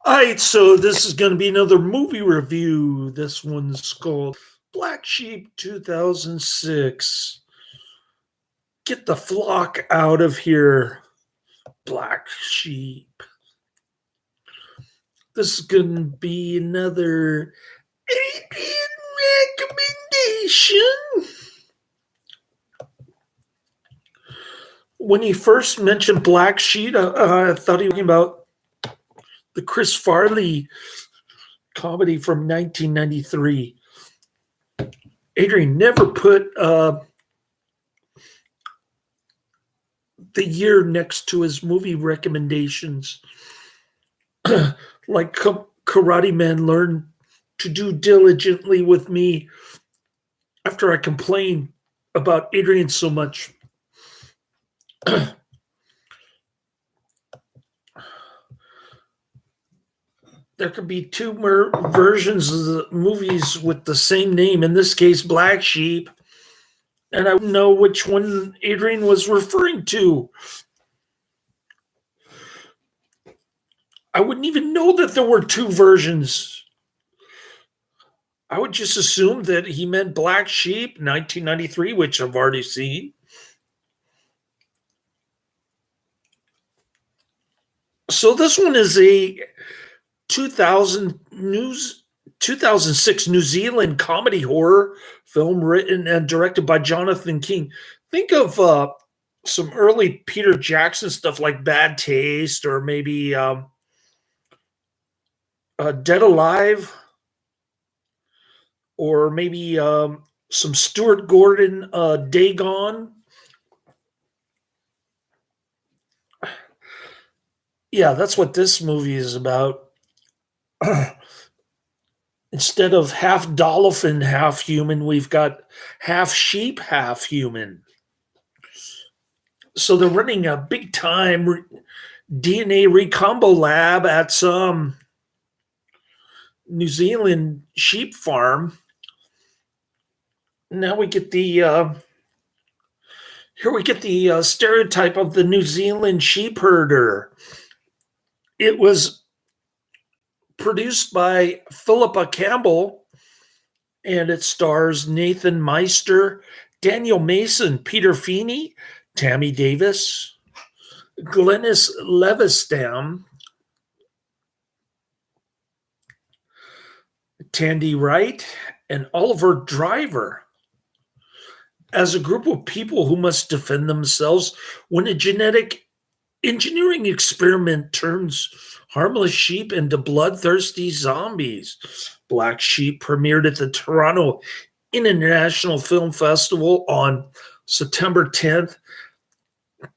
All right, so this is going to be another movie review. This one's called Black Sheep 2006. Get the flock out of here, Black Sheep. This is going to be another Adrian recommendation. When he first mentioned Black Sheep, I thought he was talking about the Chris Farley comedy from 1993. Adrian never put the year next to his movie recommendations. Like Karate Man learned to do diligently with me after I complained about Adrian so much. There could be two versions of the movies with the same name, in this case, Black Sheep, and I wouldn't know which one Adrian was referring to. I wouldn't even know that there were two versions. I would just assume that he meant Black Sheep 1993, which I've already seen. So this one is a 2006 New Zealand comedy horror film written and directed by Jonathan King. Think of some early Peter Jackson stuff like Bad Taste, or maybe Dead Alive, or maybe some Stuart Gordon, Dagon. Yeah, that's what this movie is about. Instead of half dolphin, half human, we've got half sheep, half human. So they're running a big time DNA recombo lab at some New Zealand sheep farm. Now we get the stereotype of the New Zealand sheep herder. It was produced by Philippa Campbell, and it stars Nathan Meister, Daniel Mason, Peter Feeney, Tammy Davis, Glennis Levistam, Tandy Wright, and Oliver Driver, as a group of people who must defend themselves when a genetic engineering experiment turns harmless sheep into bloodthirsty zombies. Black Sheep premiered at the Toronto International Film Festival on September 10th,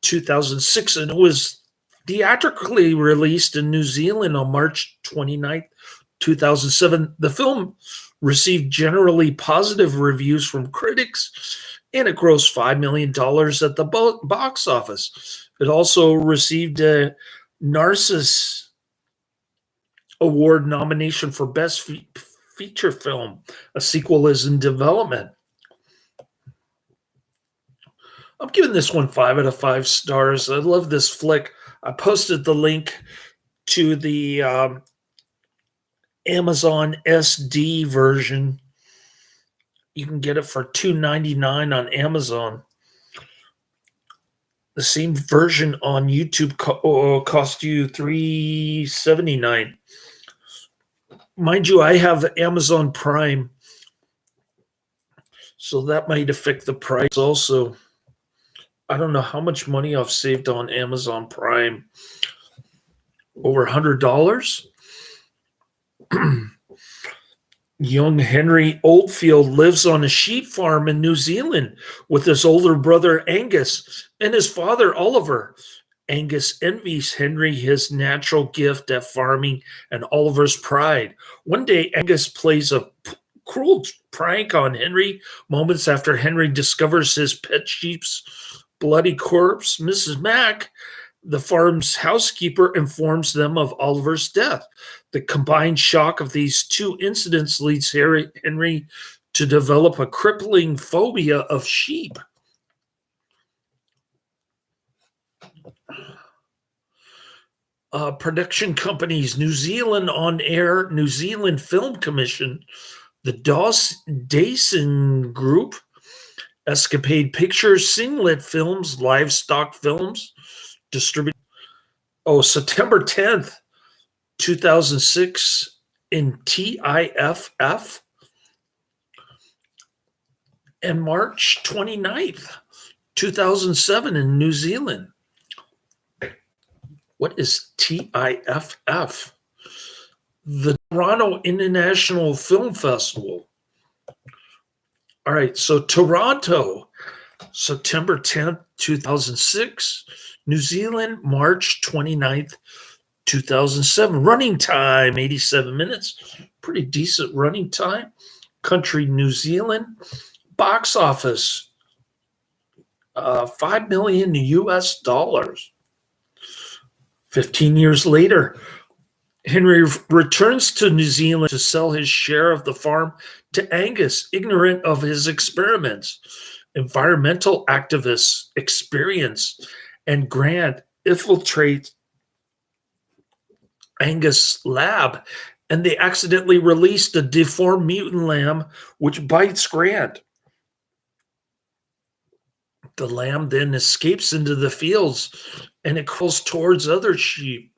2006, and it was theatrically released in New Zealand on March 29th, 2007. The film received generally positive reviews from critics, and it grossed $5 million at the box office. It also received a Narcissus Award nomination for Best Feature Film. A sequel is in development. I'm giving this one 5 out of 5 stars. I love this flick. I posted the link to the Amazon SD version. You can get it for $2.99 on Amazon. The same version on YouTube cost you $3.79. Mind you, I have Amazon Prime, so that might affect the price also. I don't know how much money I've saved on Amazon Prime. Over $100. Young Henry Oldfield lives on a sheep farm in New Zealand with his older brother Angus and his father Oliver. Angus envies Henry his natural gift at farming and Oliver's pride. One day, Angus plays a cruel prank on Henry. Moments after Henry discovers his pet sheep's bloody corpse, Mrs. Mack, the farm's housekeeper, informs them of Oliver's death. The combined shock of these two incidents leads Henry to develop a crippling phobia of sheep. Production companies: New Zealand On Air, New Zealand Film Commission, the Dyson Group, Escapade Pictures, Singlet Films, Livestock Films, distributed. Oh, September 10th, 2006 in TIFF, and March 29th, 2007 in New Zealand. What is TIFF? The Toronto International Film Festival. All right, so Toronto, September 10th, 2006. New Zealand, March 29th, 2007. Running time, 87 minutes. Pretty decent running time. Country, New Zealand. Box office, $5 million US dollars. 15 years later, Henry returns to New Zealand to sell his share of the farm to Angus, ignorant of his experiments. Environmental activists experience and Grant infiltrate Angus' lab, and they accidentally release the deformed mutant lamb, which bites Grant. The lamb then escapes into the fields, and it crawls towards other sheep.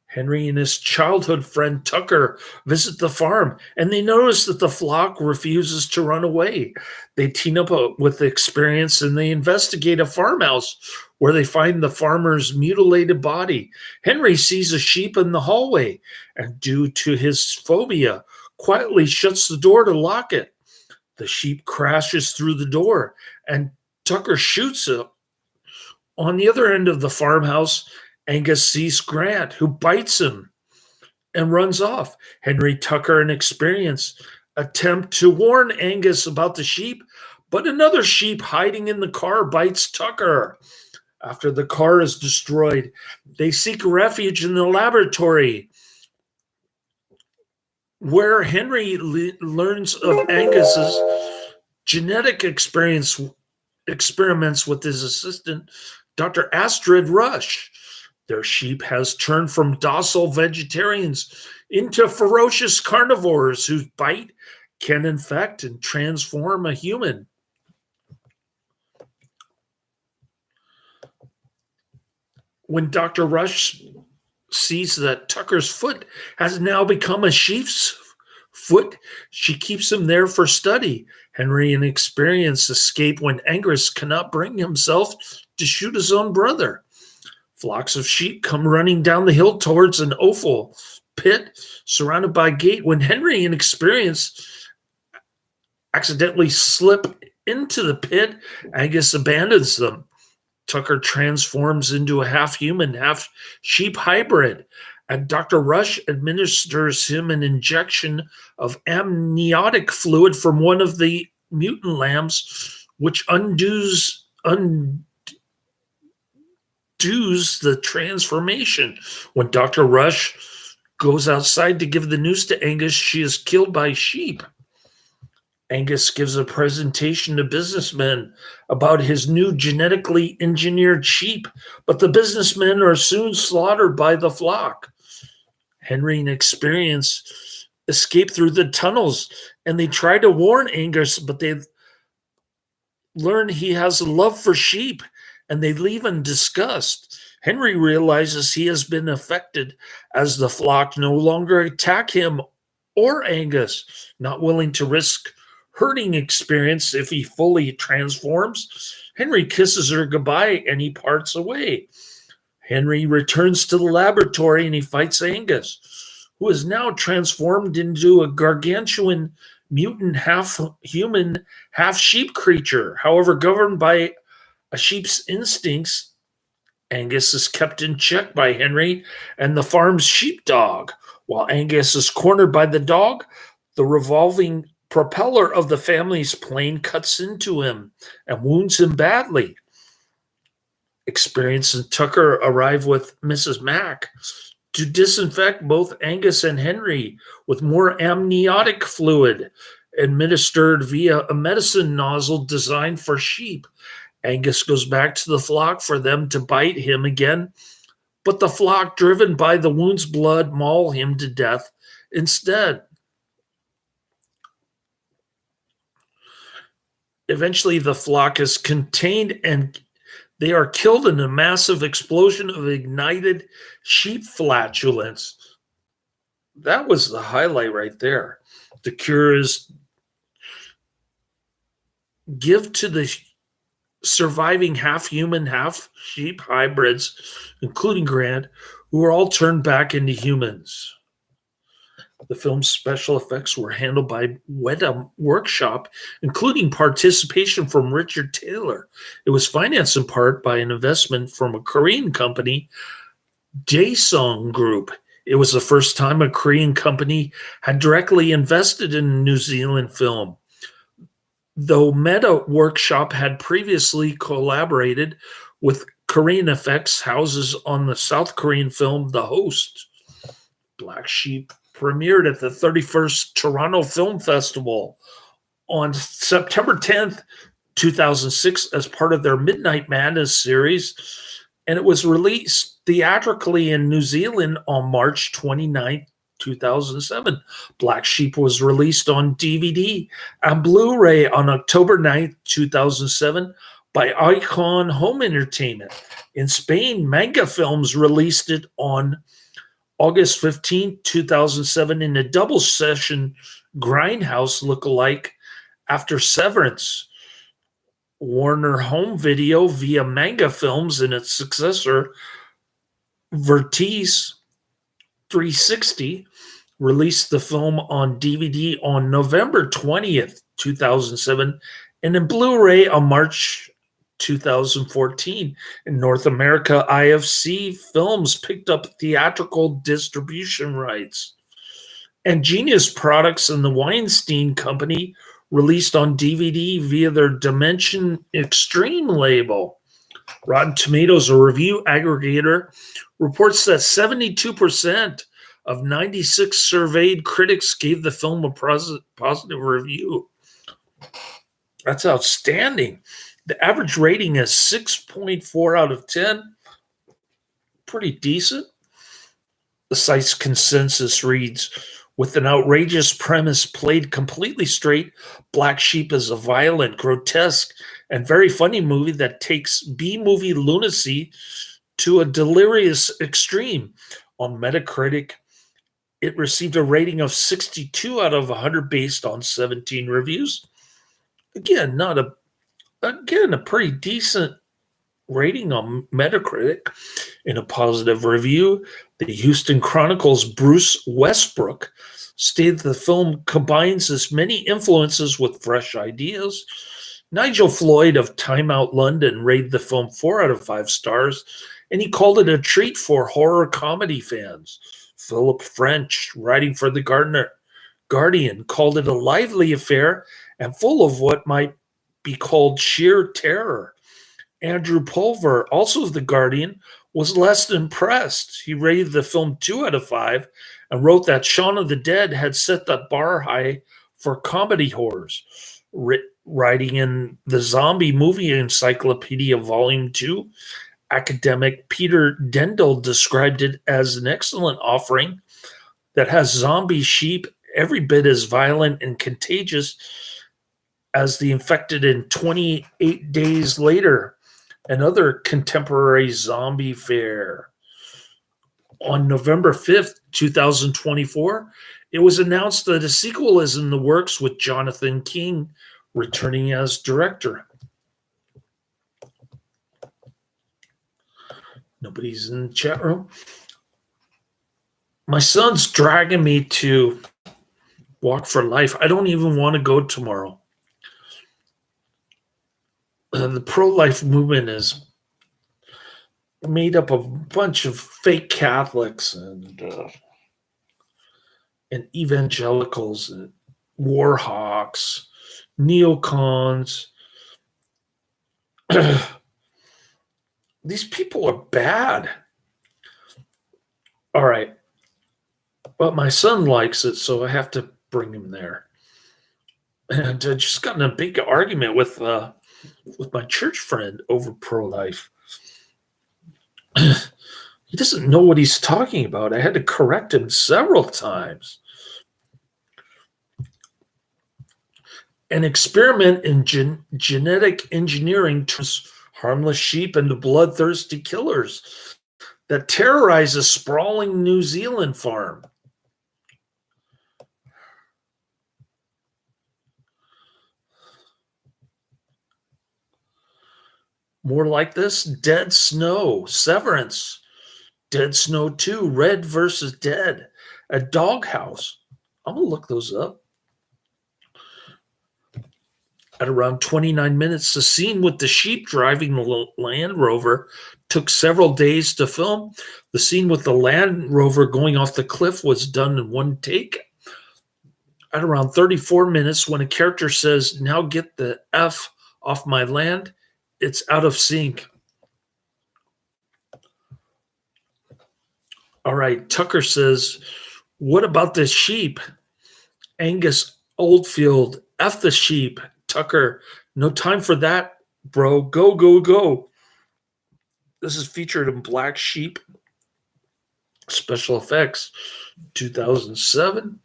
Henry and his childhood friend Tucker visit the farm, and they notice that the flock refuses to run away. They team up with experience, and they investigate a farmhouse where they find the farmer's mutilated body. Henry sees a sheep in the hallway, and due to his phobia, quietly shuts the door to lock it. The sheep crashes through the door, and Tucker shoots it. On the other end of the farmhouse, Angus sees Grant, who bites him and runs off. Henry, Tucker, and Experience attempt to warn Angus about the sheep, but another sheep hiding in the car bites Tucker. After the car is destroyed, they seek refuge in the laboratory, where Henry learns of Angus's genetic experiments with his assistant, Dr. Astrid Rush. Their sheep has turned from docile vegetarians into ferocious carnivores whose bite can infect and transform a human. When Dr. Rush sees that Tucker's foot has now become a sheep's foot, she keeps him there for study. Henry and Experience escape when Angus cannot bring himself to shoot his own brother. Flocks of sheep come running down the hill towards an offal pit surrounded by a gate. When Henry and Experience accidentally slip into the pit, Angus abandons them. Tucker transforms into a half-human, half-sheep hybrid, and Dr. Rush administers him an injection of amniotic fluid from one of the mutant lambs, which undoes the transformation. When Dr. Rush goes outside to give the news to Angus, she is killed by sheep. Angus gives a presentation to businessmen about his new genetically engineered sheep, but the businessmen are soon slaughtered by the flock. Henry and Experience escape through the tunnels, and they try to warn Angus, but they learn he has a love for sheep, and they leave in disgust. Henry realizes he has been affected as the flock no longer attack him or Angus, not willing to risk hurting Experience if he fully transforms. Henry kisses her goodbye and he parts away. Henry returns to the laboratory and he fights Angus, who is now transformed into a gargantuan mutant half-human, half-sheep creature. However, governed by a sheep's instincts, Angus is kept in check by Henry and the farm's sheepdog. While Angus is cornered by the dog, the revolving propeller of the family's plane cuts into him and wounds him badly. Experience and Tucker arrive with Mrs. Mack to disinfect both Angus and Henry with more amniotic fluid administered via a medicine nozzle designed for sheep. Angus goes back to the flock for them to bite him again, but the flock, driven by the wound's blood, maul him to death instead. Eventually, the flock is contained and they are killed in a massive explosion of ignited sheep flatulence. That was the highlight right there. The cure is give to the surviving half human, half sheep hybrids, including Grant, who are all turned back into humans. The film's special effects were handled by Weta Workshop, including participation from Richard Taylor. It was financed in part by an investment from a Korean company, Daesung Group. It was the first time a Korean company had directly invested in a New Zealand film. Though Meta Workshop had previously collaborated with Korean effects houses on the South Korean film The Host. Black Sheep premiered at the 31st Toronto Film Festival on September 10th, 2006 as part of their Midnight Madness series, and it was released theatrically in New Zealand on March 29th, 2007. Black Sheep was released on DVD and Blu-ray on October 9th, 2007 by Icon Home Entertainment. In Spain, Manga Films released it on August 15, 2007 in a double session Grindhouse lookalike after Severance. Warner Home Video via Manga Films and its successor Vertice 360 released the film on DVD on November 20th, 2007 and in Blu-ray on March 2014. In North America, IFC Films picked up theatrical distribution rights. And Genius Products and the Weinstein Company released on DVD via their Dimension Extreme label. Rotten Tomatoes, a review aggregator, reports that 72% of 96 surveyed critics gave the film a positive review. That's outstanding. The average rating is 6.4 out of 10. Pretty decent. The site's consensus reads, with an outrageous premise played completely straight, Black Sheep is a violent, grotesque, and very funny movie that takes B-movie lunacy to a delirious extreme. On Metacritic, it received a rating of 62 out of 100 based on 17 reviews. Again, a pretty decent rating on Metacritic. In a positive review, the Houston Chronicle's Bruce Westbrook stated the film combines as many influences with fresh ideas. Nigel Floyd of Time Out London rated the film 4 out of 5 stars, and he called it a treat for horror comedy fans. Philip French, writing for The Guardian, called it a lively affair and full of what might be called sheer terror. Andrew Pulver, also of The Guardian, was less impressed. He rated the film 2 out of 5 and wrote that Shaun of the Dead had set the bar high for comedy horrors. Writing in the Zombie Movie Encyclopedia, Volume 2, academic Peter Dendel described it as an excellent offering that has zombie sheep every bit as violent and contagious as The Infected in 28 Days Later, another contemporary zombie fare. On November 5th, 2024, it was announced that a sequel is in the works with Jonathan King returning as director. Nobody's in the chat room. My son's dragging me to Walk for Life. I don't even want to go tomorrow. The pro-life movement is made up of a bunch of fake Catholics and evangelicals and war hawks, neocons. These people are bad. All right. But my son likes it, so I have to bring him there. And I just got in a big argument with my church friend over pro-life. He doesn't know what he's talking about. I had to correct him several times. An experiment in genetic engineering turns harmless sheep into bloodthirsty killers that terrorize a sprawling New Zealand farm. More like this: Dead Snow, Severance, Dead Snow 2, Red versus Dead, a Doghouse. I'm going to look those up. At around 29 minutes, the scene with the sheep driving the Land Rover took several days to film. The scene with the Land Rover going off the cliff was done in one take. At around 34 minutes, when a character says, "Now get the F off my land," it's out of sync. All right, Tucker says, "What about the sheep?" Angus Oldfield, "F the sheep." Tucker, "No time for that, bro. Go, go, go." This is featured in Black Sheep Special Effects, 2007.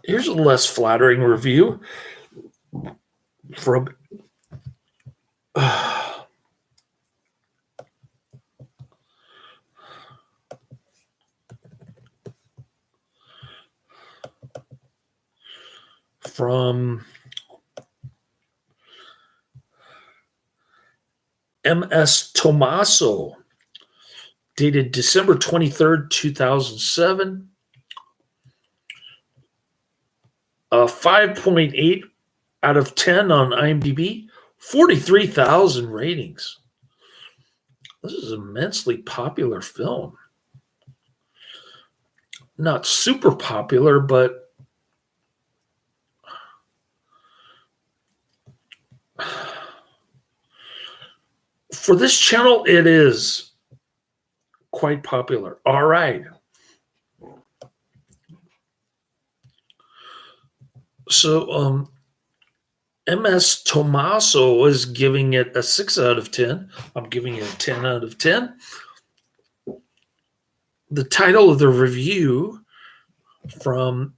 Here's a less flattering review from M.S. Tomaso, dated December 23rd, 2007. 5.8 out of 10 on IMDb, 43,000 ratings. This is an immensely popular film. Not super popular, but for this channel, it is quite popular. All right. So, MS Tomaso is giving it a 6 out of 10. I'm giving it a 10 out of 10. The title of the review from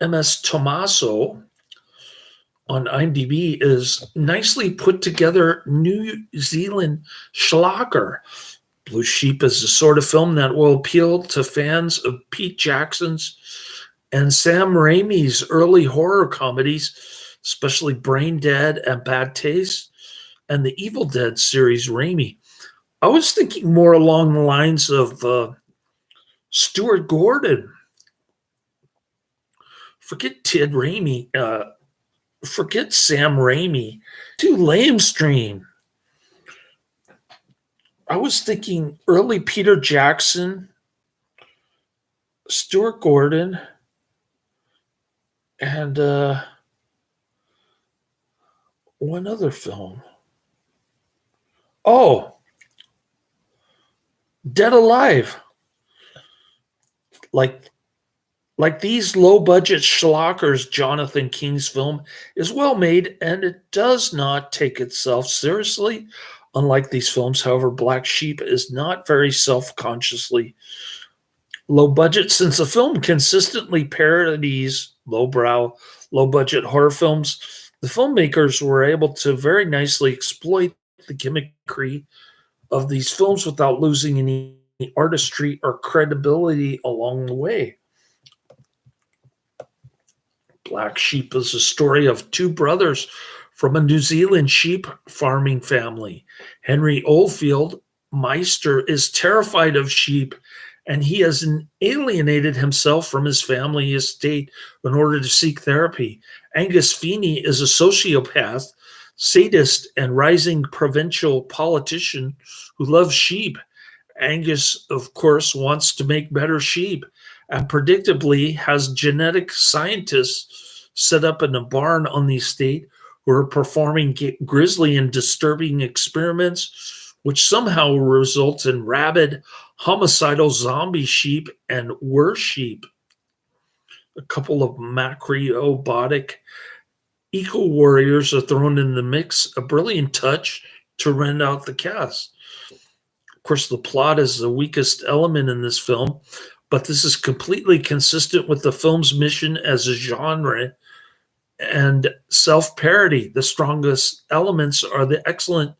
MS Tomaso on IMDb is "Nicely put together New Zealand schlocker." Blue Sheep is the sort of film that will appeal to fans of Pete Jackson's and Sam Raimi's early horror comedies, especially Brain Dead and Bad Taste, and the Evil Dead series Raimi. I was thinking more along the lines of Stuart Gordon. Forget Ted Raimi. Forget Sam Raimi. Too lamestream. I was thinking early Peter Jackson, Stuart Gordon, and one other film. Oh, Dead Alive. Like these low-budget schlockers, Jonathan King's film is well made, and it does not take itself seriously. Unlike these films, however, Black Sheep is not very self-consciously low budget, since the film consistently parodies lowbrow, low-budget horror films. The filmmakers were able to very nicely exploit the gimmickry of these films without losing any artistry or credibility along the way. Black Sheep is a story of two brothers from a New Zealand sheep farming family. Henry Oldfield Meister is terrified of sheep, and he has alienated himself from his family estate in order to seek therapy. Angus Feeney is a sociopath, sadist, and rising provincial politician who loves sheep. Angus, of course, wants to make better sheep, and predictably has genetic scientists set up in a barn on the estate who are performing grisly and disturbing experiments, which somehow result in rabid, homicidal zombie sheep and worse sheep. A couple of macrobiotic Eco warriors are thrown in the mix, a brilliant touch to round out the cast. Of course, the plot is the weakest element in this film, but this is completely consistent with the film's mission as a genre and self parody. The strongest elements are the excellent,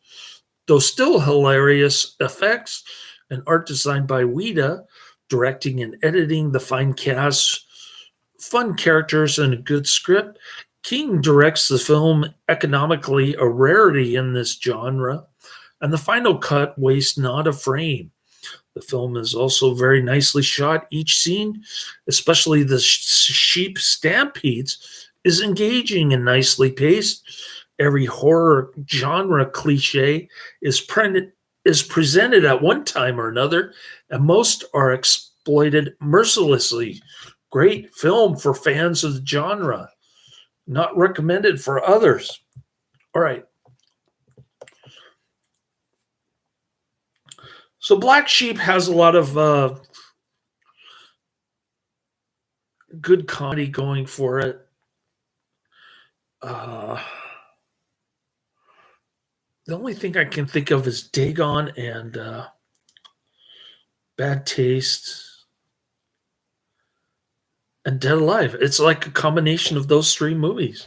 though still hilarious, effects and art design by Weta, directing and editing, the fine cast, fun characters, and a good script. King directs the film economically, a rarity in this genre, and the final cut wastes not a frame. The film is also very nicely shot. Each scene, especially the sheep stampedes, is engaging and nicely paced. Every horror genre cliche is presented at one time or another, and most are exploited mercilessly. Great film for fans of the genre. Not recommended for others. All right. So Black Sheep has a lot of good comedy going for it. The only thing I can think of is Dagon and Bad Taste and Dead Alive. It's like a combination of those three movies.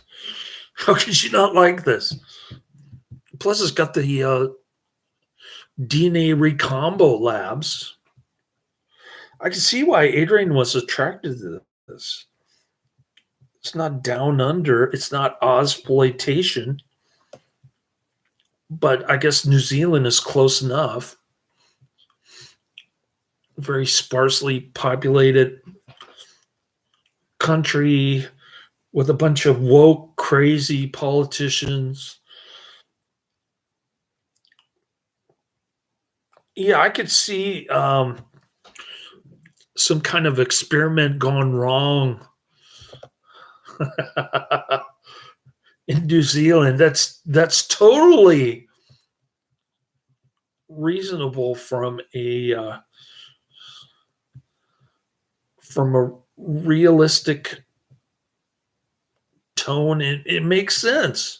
How could you not like this? Plus, it's got the DNA Recombo Labs. I can see why Adrian was attracted to this. It's not down under. It's not Ozploitation. But I guess New Zealand is close enough. Very sparsely populated country with a bunch of woke, crazy politicians. Yeah, I could see some kind of experiment gone wrong in New Zealand. That's totally reasonable from a realistic tone. It makes sense.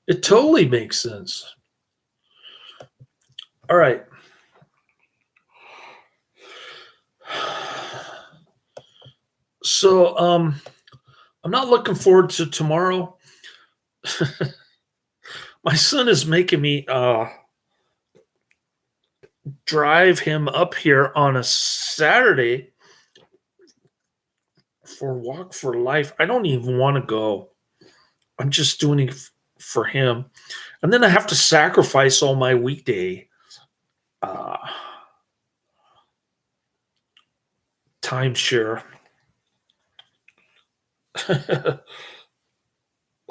It totally makes sense. All right. So I'm not looking forward to tomorrow. My son is making me drive him up here on a Saturday for Walk for Life. I don't even want to go. I'm just doing it for him. And then I have to sacrifice all my weekday timeshare.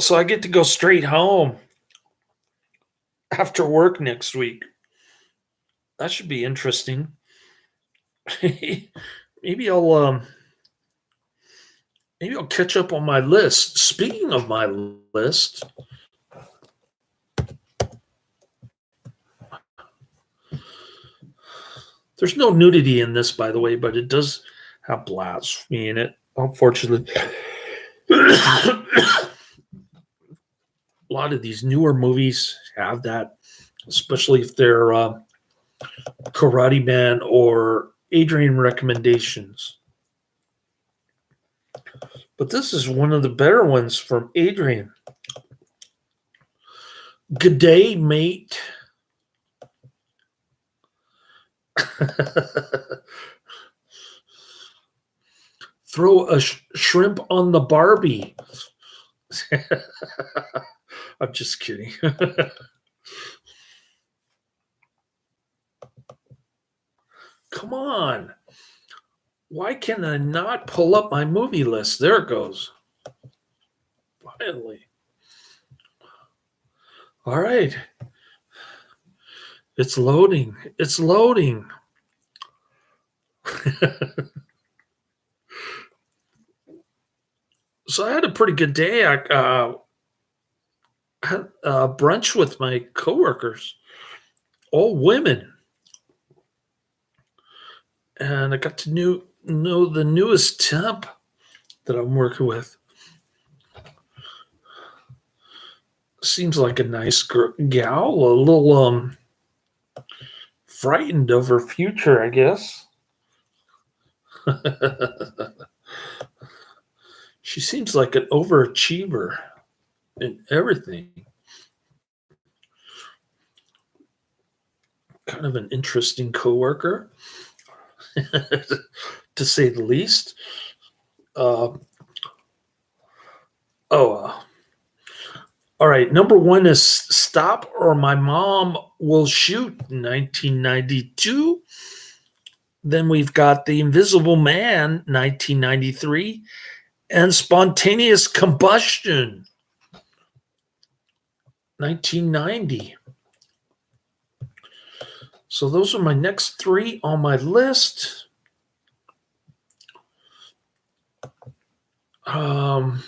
So I get to go straight home after work next week. That should be interesting. maybe I'll catch up on my list. Speaking of my list, there's no nudity in this, by the way, but it does have blasphemy in it, unfortunately. A lot of these newer movies have that, especially if they're Karate Man or Adrian recommendations. But this is one of the better ones from Adrian. Good day, mate. Throw a shrimp on the Barbie. I'm just kidding. Come on. Why can I not pull up my movie list? There it goes. Finally. All right. It's loading. It's loading. So I had a pretty good day. I had brunch with my coworkers, all women. And I got to know the newest temp that I'm working with. Seems like a nice gal, a little frightened of her future, I guess. She seems like an overachiever in everything. Kind of an interesting coworker, to say the least. Uh, oh, all right. Number one is Stop or My Mom Will Shoot, 1992. Then we've got The Invisible Man, 1993, and Spontaneous Combustion, 1990. So those are my next three on my list. I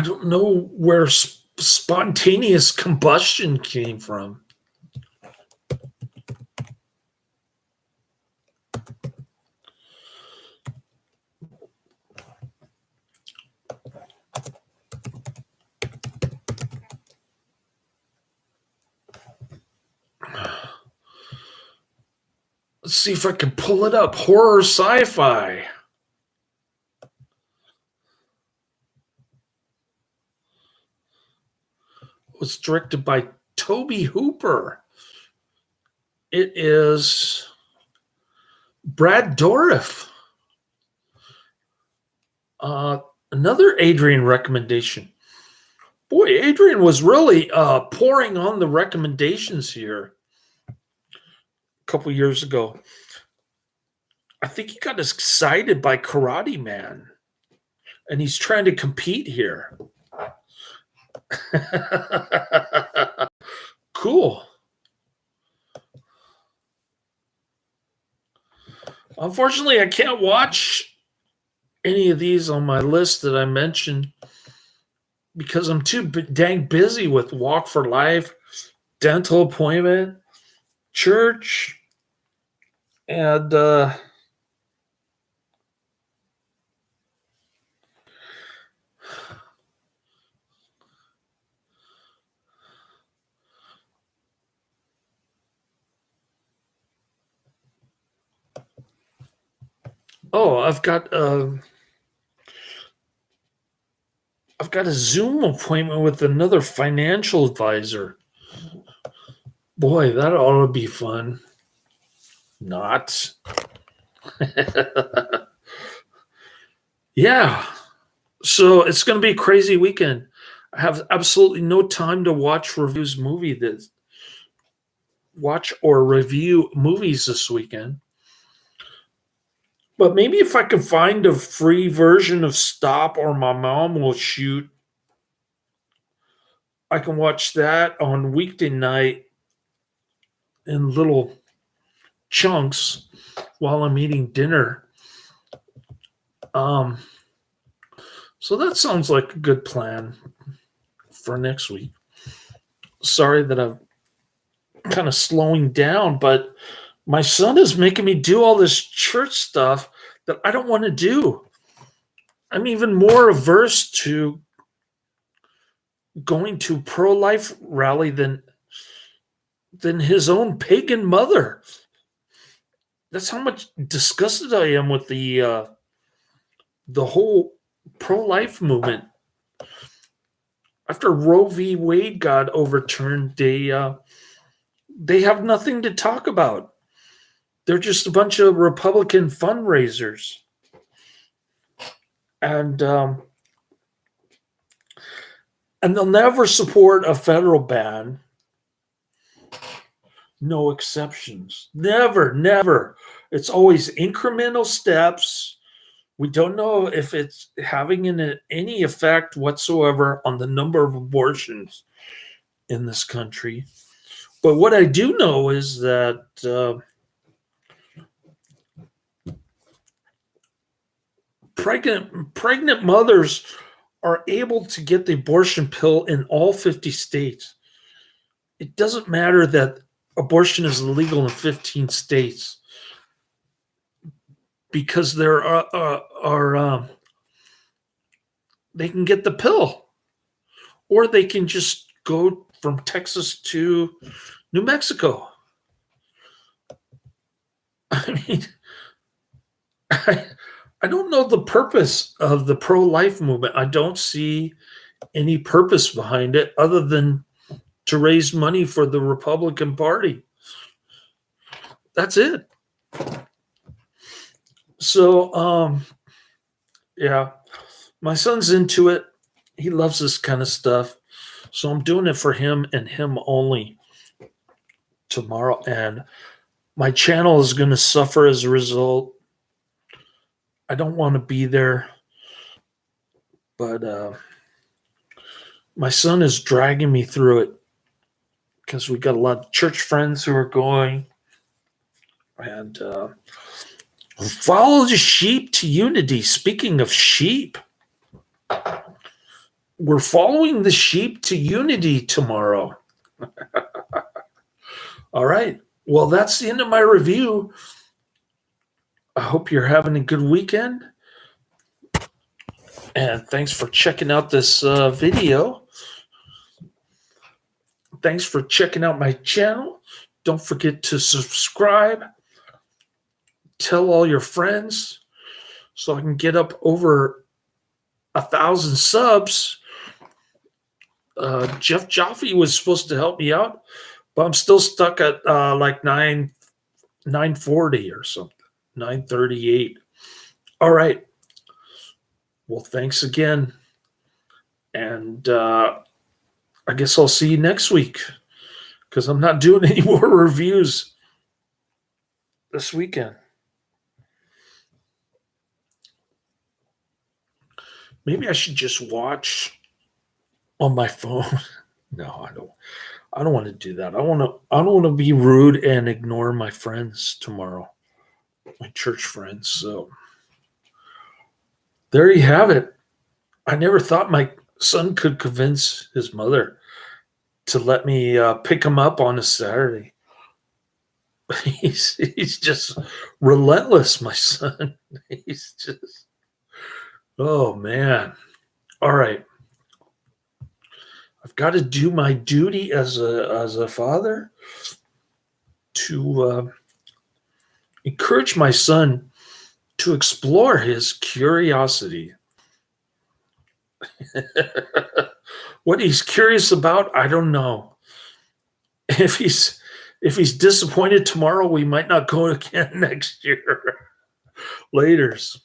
don't know where Spontaneous Combustion came from. Let's see if I can pull it up. Horror sci-fi. It was directed by Toby Hooper. It is Brad Dourif. Another Adrian recommendation. Boy, Adrian was really pouring on the recommendations here a couple years ago. I think he got excited by Karate Man, and he's trying to compete here. Cool. Unfortunately, I can't watch any of these on my list that I mentioned because I'm too dang busy with Walk for Life, dental appointment, church, and I've got a Zoom appointment with another financial advisor. Boy, that ought to be fun. Not. Yeah. So it's going to be a crazy weekend. I have absolutely no time to watch or review movies this weekend. But maybe if I can find a free version of Stop or My Mom Will Shoot, I can watch that on weekday night in little chunks while I'm eating dinner. So that sounds like a good plan for next week. Sorry that I'm kind of slowing down, but my son is making me do all this church stuff that I don't want to do. I'm even more averse to going to pro-life rally than his own pagan mother. That's how much disgusted I am with the whole pro-life movement. After Roe v. Wade got overturned, they have nothing to talk about. They're just a bunch of Republican fundraisers. And they'll never support a federal ban. No exceptions. Never, never. It's always incremental steps. We don't know if it's having any effect whatsoever on the number of abortions in this country. But what I do know is that pregnant mothers are able to get the abortion pill in all 50 states. It doesn't matter that abortion is illegal in 15 states because there are they can get the pill, or they can just go from Texas to New Mexico. I mean, I don't know the purpose of the pro-life movement. I don't see any purpose behind it other than to raise money for the Republican Party. That's it. So, yeah, my son's into it. He loves this kind of stuff. So I'm doing it for him and him only tomorrow. And my channel is going to suffer as a result. I don't want to be there, but my son is dragging me through it because we got a lot of church friends who are going. And follow the sheep to unity. Speaking of sheep, we're following the sheep to unity tomorrow. All right. Well, that's the end of my review. I hope you're having a good weekend. And thanks for checking out this video. Thanks for checking out my channel. Don't forget to subscribe. Tell all your friends so I can get up over 1,000 subs. Jeff Jaffe was supposed to help me out, but I'm still stuck at like 940 or something, 938. All right. Well, thanks again. And I guess I'll see you next week because I'm not doing any more reviews this weekend. Maybe I should just watch on my phone. No, I don't want to do that. I don't want to be rude and ignore my friends tomorrow, my church friends. So there you have it. I never thought my son could convince his mother to let me pick him up on a Saturday. He's just relentless, my son. He's just, oh man. All right. I've got to do my duty as a father to encourage my son to explore his curiosity. What he's curious about, I don't know. If he's disappointed tomorrow, we might not go again next year. Laters.